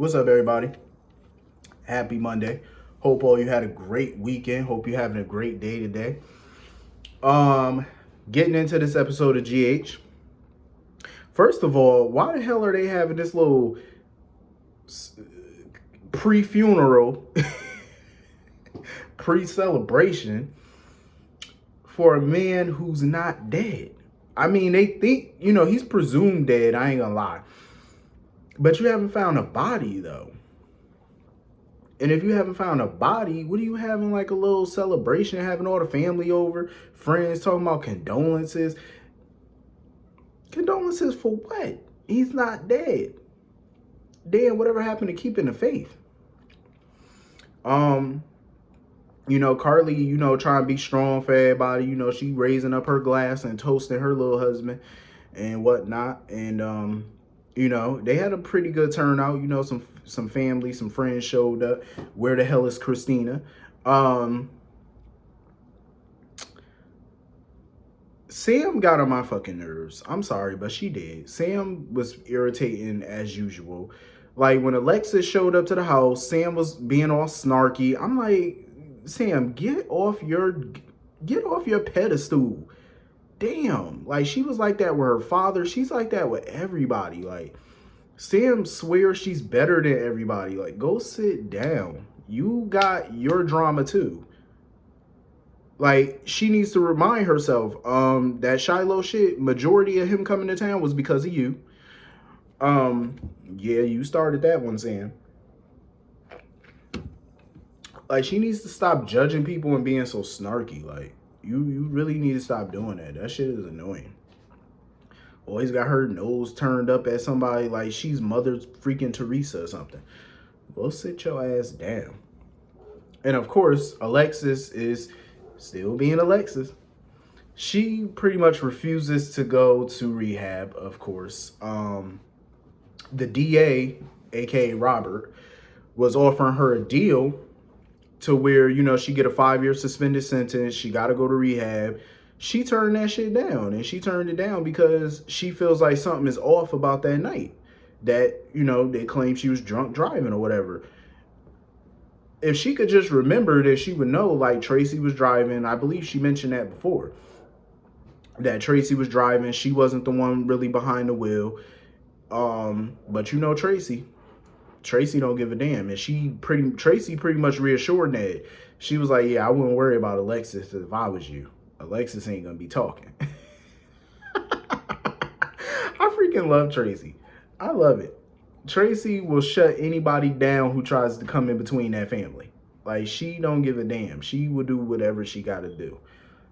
What's up, everybody? Happy Monday. Hope all you had a great weekend. Hope you're having a great day today. Um, Getting into this episode of GH. First of all, why the hell are they having this little pre-funeral, pre-celebration for a man who's not dead? I mean, they think, he's presumed dead. I ain't gonna lie. But you haven't found a body, though. And if you haven't found a body, what are you having, like a little celebration, having all the family over, friends talking about condolences? Condolences for what? He's not dead. Then whatever happened to keeping the faith? Carly, trying to be strong for everybody. She raising up her glass and toasting her little husband and whatnot. And they had a pretty good turnout. Some family, some friends showed up. Where the hell is Christina? Sam got on my fucking nerves. I'm sorry, but she did. Sam was irritating as usual. Like when Alexis showed up to the house, Sam was being all snarky. I'm like, Sam, get off your pedestal. Damn. Like she was like that with her father. She's like that with everybody. Like Sam swears she's better than everybody. Like, go sit down. You got your drama too. Like, she needs to remind herself, that Shiloh shit, majority of him coming to town was because of you. Yeah, you started that one, Sam. Like, she needs to stop judging people and being so snarky. Like, you really need to stop doing that. That shit is annoying. Always got her nose turned up at somebody like she's Mother freaking Teresa or something. Go sit your ass down. And of course, Alexis is still being Alexis. She pretty much refuses to go to rehab, of course. The DA, aka Robert, was offering her a deal to where, she get a 5-year suspended sentence. She got to go to rehab. She turned that shit down, and she turned it down because she feels like something is off about that night. That, they claim she was drunk driving or whatever. If she could just remember that, she would know, like, Tracy was driving. I believe she mentioned that before. That Tracy was driving. She wasn't the one really behind the wheel. But Tracy. Tracy don't give a damn. And Tracy pretty much reassured Ned. She was like, yeah, I wouldn't worry about Alexis if I was you. Alexis ain't gonna be talking. I freaking love Tracy. I love it. Tracy will shut anybody down who tries to come in between that family. Like, she don't give a damn. She will do whatever she got to do.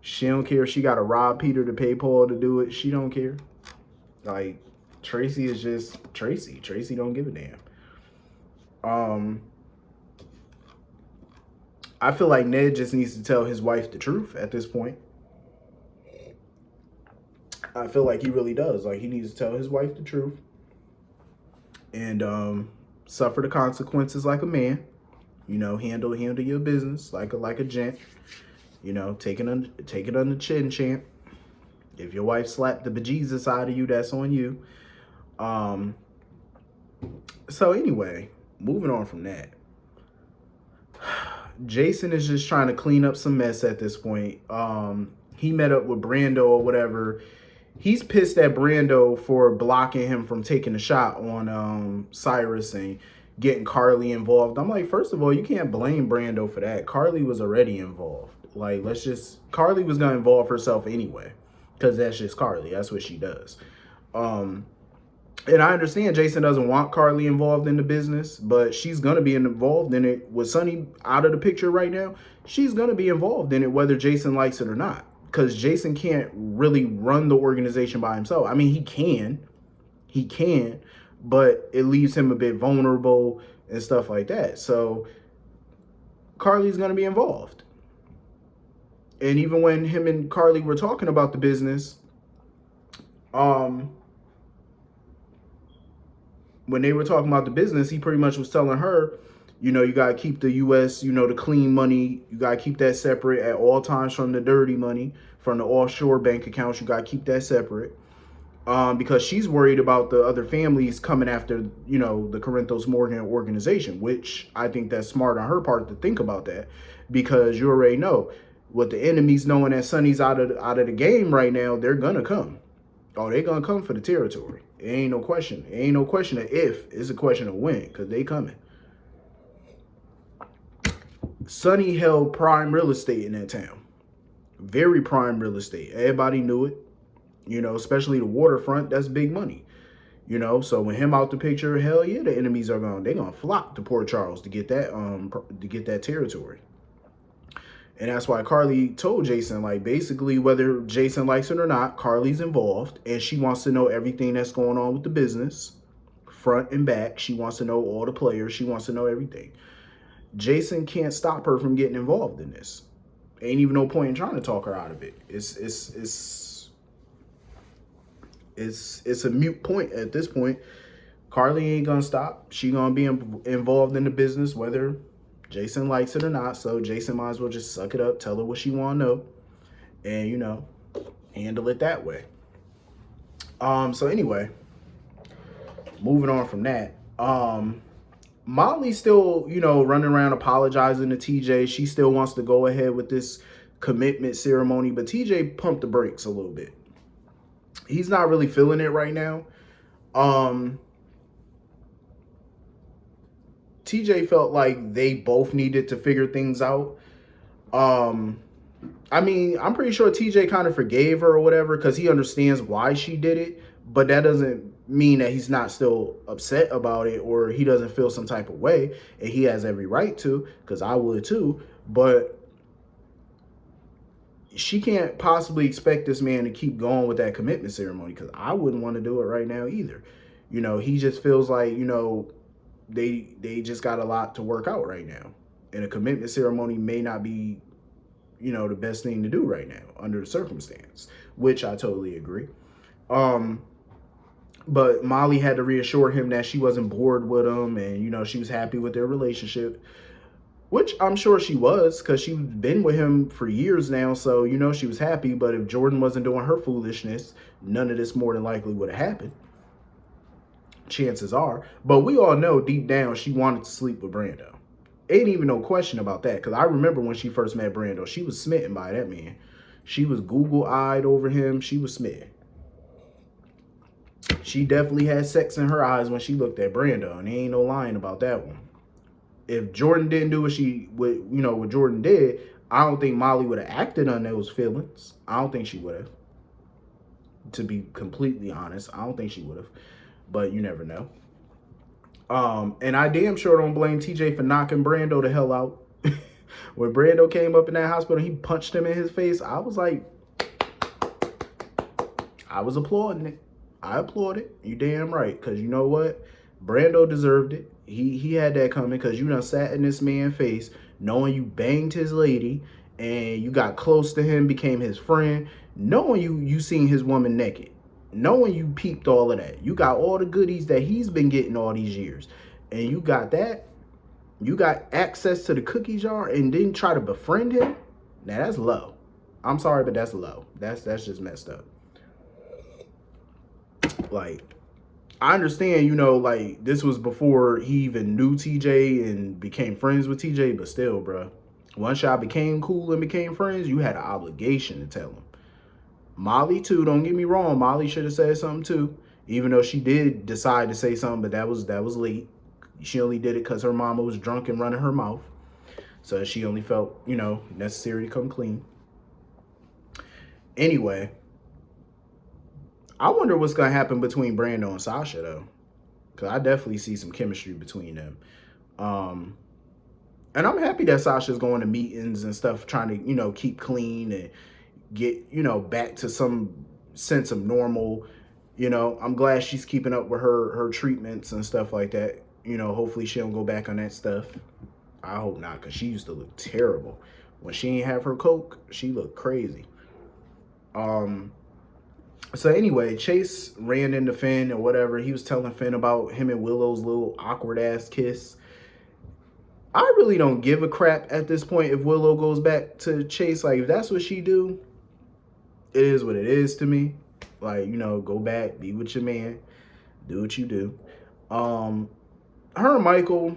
She don't care if she got to rob Peter to pay Paul to do it. She don't care. Like, Tracy is just Tracy. Tracy don't give a damn. I feel like Ned just needs to tell his wife the truth at this point. I feel like he really does. Like, he needs to tell his wife the truth and suffer the consequences like a man. Handle your business like a gent. Take it on the chin, champ. If your wife slapped the bejesus out of you, that's on you. So anyway, moving on from that. Jason is just trying to clean up some mess at this point. He met up with Brando or whatever. He's pissed at Brando for blocking him from taking a shot on Cyrus and getting Carly involved. I'm like, first of all, you can't blame Brando for that. Carly was already involved. Like, Carly was going to involve herself anyway, because that's just Carly. That's what she does. And I understand Jason doesn't want Carly involved in the business, but she's going to be involved in it. With Sonny out of the picture right now, she's going to be involved in it whether Jason likes it or not. Because Jason can't really run the organization by himself. I mean, he can, but it leaves him a bit vulnerable and stuff like that. So Carly's going to be involved. And even when him and Carly were talking about the business, when they were talking about the business, he pretty much was telling her, you got to keep the U.S., the clean money. You got to keep that separate at all times from the dirty money, from the offshore bank accounts. You got to keep that separate. because she's worried about the other families coming after, you know, the Corinthos Morgan organization, which I think that's smart on her part to think about that, because you already know what the enemies, knowing that Sonny's out of the game right now, they're gonna come. Oh, they're gonna come for the territory. It ain't no question. It ain't no question of if, it's a question of when, because they coming. Sonny held prime real estate in that town. Very prime real estate. Everybody knew it. You know, especially the waterfront, that's big money. You know, so when him out the picture, hell yeah, the enemies are they're gonna flock to Port Charles to get that territory. And that's why Carly told Jason, like, basically, whether Jason likes it or not, Carly's involved, and she wants to know everything that's going on with the business, front and back. She wants to know all the players. She wants to know everything. Jason can't stop her from getting involved in this. Ain't even no point in trying to talk her out of it. It's a mute point at this point. Carly ain't gonna stop. She gonna be involved in the business, whether Jason likes it or not. So Jason might as well just suck it up, tell her what she want to know, and, you know, handle it that way. So anyway, moving on from that, Molly's still, you know, running around apologizing to TJ. She still wants to go ahead with this commitment ceremony, but TJ pumped the brakes a little bit. He's not really feeling it right now. TJ felt like they both needed to figure things out. I mean, I'm pretty sure TJ kind of forgave her or whatever because he understands why she did it, but that doesn't mean that he's not still upset about it or he doesn't feel some type of way, and he has every right to, because I would too. But she can't possibly expect this man to keep going with that commitment ceremony, because I wouldn't want to do it right now either. You know, he just feels like, you know, they just got a lot to work out right now, and a commitment ceremony may not be, you know, the best thing to do right now under the circumstance, which I totally agree. But Molly had to reassure him that she wasn't bored with him, and, you know, she was happy with their relationship, which I'm sure she was, because she's been with him for years now. So, you know, she was happy. But if Jordan wasn't doing her foolishness, none of this more than likely would have happened. Chances are. But we all know deep down she wanted to sleep with Brando. Ain't even no question about that, because I remember when she first met Brando, she was smitten by that man. She was Google-eyed over him. She was smitten. She definitely had sex in her eyes when she looked at Brando, and there ain't no lying about that one. If Jordan didn't do what Jordan did, I don't think Molly would have acted on those feelings. I don't think she would have. To be completely honest, I don't think she would have. But you never know. And I damn sure don't blame TJ for knocking Brando the hell out. When Brando came up in that hospital, he punched him in his face. I was like, I was applauding it. I applaud it. You damn right. Because you know what? Brando deserved it. He had that coming, because you done sat in this man's face knowing you banged his lady and you got close to him, became his friend, knowing you seen his woman naked, knowing you peeped all of that. You got all the goodies that he's been getting all these years, and you got that. You got access to the cookie jar and didn't try to befriend him. Now that's low. I'm sorry, but that's low. That's just messed up. Like, I understand, you know, like, this was before he even knew TJ and became friends with TJ, but still, bro. Once y'all became cool and became friends, you had an obligation to tell him. Molly, too, don't get me wrong. Molly should have said something, too. Even though she did decide to say something, but that was late. She only did it because her mama was drunk and running her mouth. So she only felt, you know, necessary to come clean. Anyway, I wonder what's going to happen between Brando and Sasha, though. Because I definitely see some chemistry between them. And I'm happy that Sasha's going to meetings and stuff, trying to, you know, keep clean and get, you know, back to some sense of normal. You know, I'm glad she's keeping up with her treatments and stuff like that. You know, hopefully she don't go back on that stuff. I hope not, because she used to look terrible. When she didn't have her coke, she looked crazy. So anyway, Chase ran into Finn or whatever. He was telling Finn about him and Willow's little awkward-ass kiss. I really don't give a crap at this point if Willow goes back to Chase. Like, if that's what she do, it is what it is to me. Like, go back, be with your man, do what you do. Her and Michael,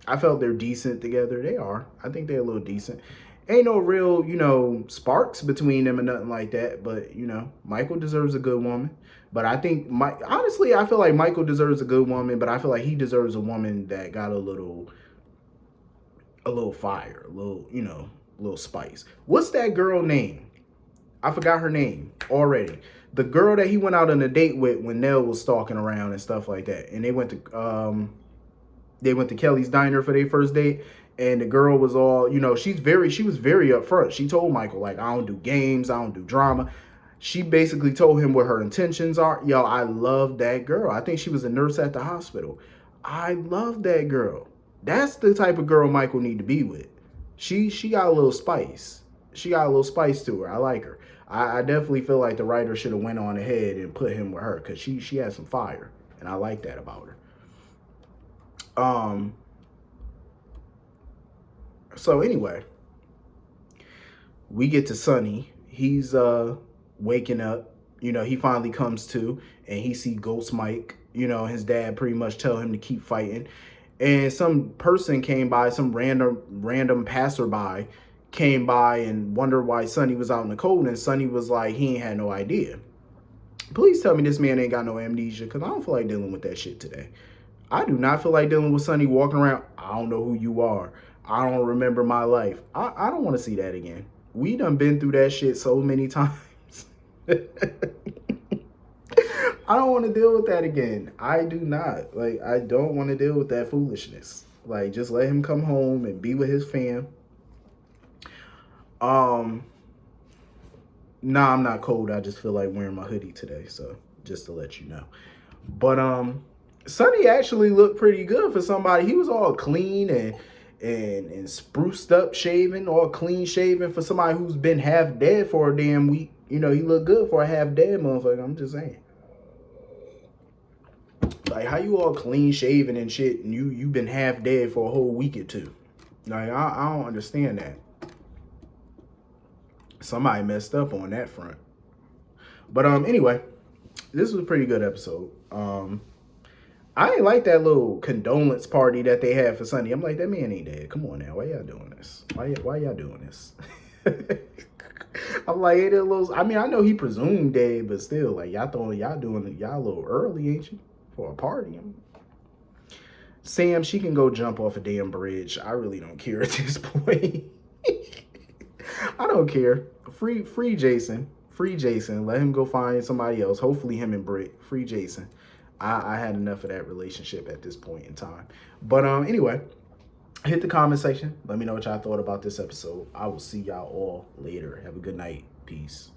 I felt they're decent together. They are. I think they're a little decent. Ain't no real, sparks between them or nothing like that. But, Michael deserves a good woman. But I think, honestly, I feel like Michael deserves a good woman, but I feel like he deserves a woman that got a little fire, a little spice. What's that girl name? I forgot her name already. The girl that he went out on a date with when Nell was stalking around and stuff like that. And they went to Kelly's diner for their first date. And the girl was all, she was very upfront. She told Michael, like, I don't do games, I don't do drama. She basically told him what her intentions are. Yo, I love that girl. I think she was a nurse at the hospital. I love that girl. That's the type of girl Michael need to be with. She got a little spice. She got a little spice to her. I like her. I definitely feel like the writer should have went on ahead and put him with her because she has some fire. And I like that about her. So anyway, we get to Sonny. He's waking up. He finally comes to and he see Ghost Mike. His dad pretty much tell him to keep fighting. And some person came by, some random passerby came by and wondered why Sonny was out in the cold. And Sonny was like, he ain't had no idea. Please tell me this man ain't got no amnesia, because I don't feel like dealing with that shit today. I do not feel like dealing with Sonny walking around, I don't know who you are. I don't remember my life. I don't want to see that again. We done been through that shit so many times. I don't want to deal with that again. I do not. Like, I don't want to deal with that foolishness. Like, just let him come home and be with his fam. Nah, I'm not cold. I just feel like wearing my hoodie today. So, just to let you know. But, Sonny actually looked pretty good for somebody. He was all clean and spruced up, shaven, all clean shaven for somebody who's been half dead for a damn week. He looked good for a half dead motherfucker. I'm just saying. Like, how you all clean shaven and shit and you been half dead for a whole week or two? Like, I don't understand that. Somebody messed up on that front. But anyway, this was a pretty good episode. I ain't like that little condolence party that they had for Sonny. I'm like, that man ain't dead. Come on now. Why y'all doing this? Why y'all doing this? I'm like, ain't it a little... I mean, I know he presumed dead, but still, like, y'all doing y'all a little early, ain't you? For a party. Sam, she can go jump off a damn bridge. I really don't care at this point. I don't care. Free Jason. Free Jason. Let him go find somebody else. Hopefully him and Britt. Free Jason. I had enough of that relationship at this point in time. But anyway, hit the comment section. Let me know what y'all thought about this episode. I will see y'all all later. Have a good night. Peace.